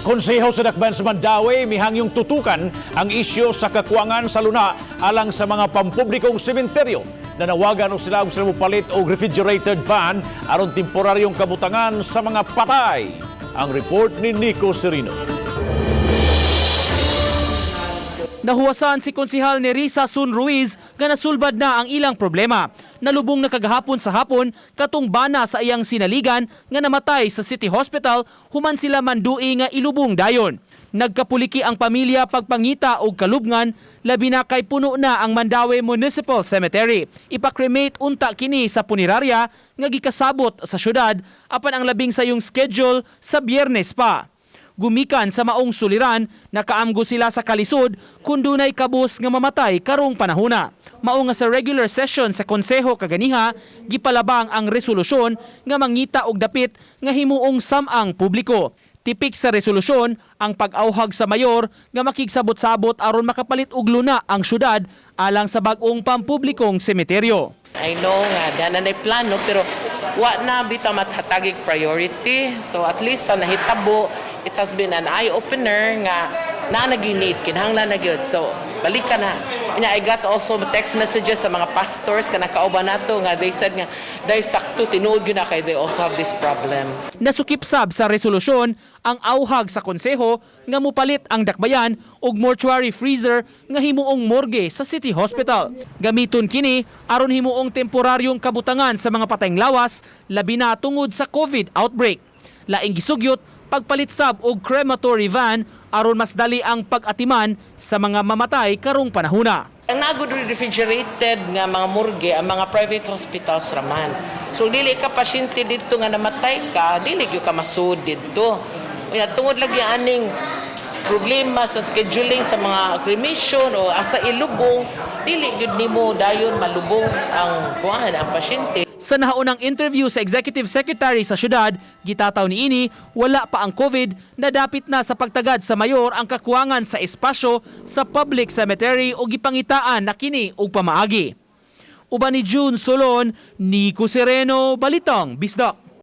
Konseho sa Dakbayan sa Mandawi mihangyong tutukan ang isyu sa kakuwangan sa luna alang sa mga pampublikong sementeryo. Nanawagan sila og sila mopalit og refrigerated van aron temporaryong kabutangan sa mga patay. Ang report ni Nico Serino. Nahuwasan si Konsehal Nerissa Sun Ruiz nga nasulbad na ang ilang problema. Nalubong na kagahapon sa hapon katong bana sa iyang sinaligan nga namatay sa City Hospital human sila mandui nga ilubong dayon. Nagkapuliki ang pamilya pagpangita og kalubngan labi na kay puno na ang Mandawi Municipal Cemetery. Ipakremate unta kini sa punerarya nga gikasabot sa syudad apan ang labing sayong schedule sa Biyernes pa. Gumikan sa maong suliran, nakaamgo sila sa kalisod kung dunay kabus nga mamatay karong panahona. Mao nga sa regular session sa konseho kaganiha, gipalabang ang resolusyon nga mangita og dapit nga himuong samang publiko. Tipik sa resolusyon ang pag-auhag sa mayor nga makigsabot-sabot aron makapalit og luna ang syudad alang sa bag-ong pampublikong semeteryo. I know nga danay plano pero wa na bitaw mathatagig priority. So at least sa nahitabo, it has been an eye-opener nga naginit, kinahanglan na gyud. So balik ka na. And I got also text messages sa mga pastors ka nakauban nato nga they said nga dahil sakto tinuod gyud na kay they also have this problem. Nasukip sab sa resolusyon ang auhag sa konseho nga mupalit ang dakbayan og mortuary freezer nga himuong morgue sa City Hospital. Gamiton kini aron himuong temporaryong kabutangan sa mga patayng lawas labi na tungod sa COVID outbreak. Laing gisugyot pagpalit sab og crematory van aron mas dali ang pag-atiman sa mga mamatay karong panahona. Ang nagud refrigerated nga mga morgue ang mga private hospitals raman. So dili ka pasyente dito nga namatay ka, dili gyud ka masud dito. Unya tungod lagi aning problema sa scheduling sa mga cremation o asa ilubong, dili gyud nimo dayon malubong ang pasyente. Sa nahaunang interview sa Executive Secretary sa syudad, gitataw niini wala pa ang COVID na dapit na sa pagtagad sa mayor ang kakuwangan sa espasyo sa public cemetery o gipangitaan na kini og pamaagi. Uban ni June Solon, Nico Sereno, Balitang Bisdak.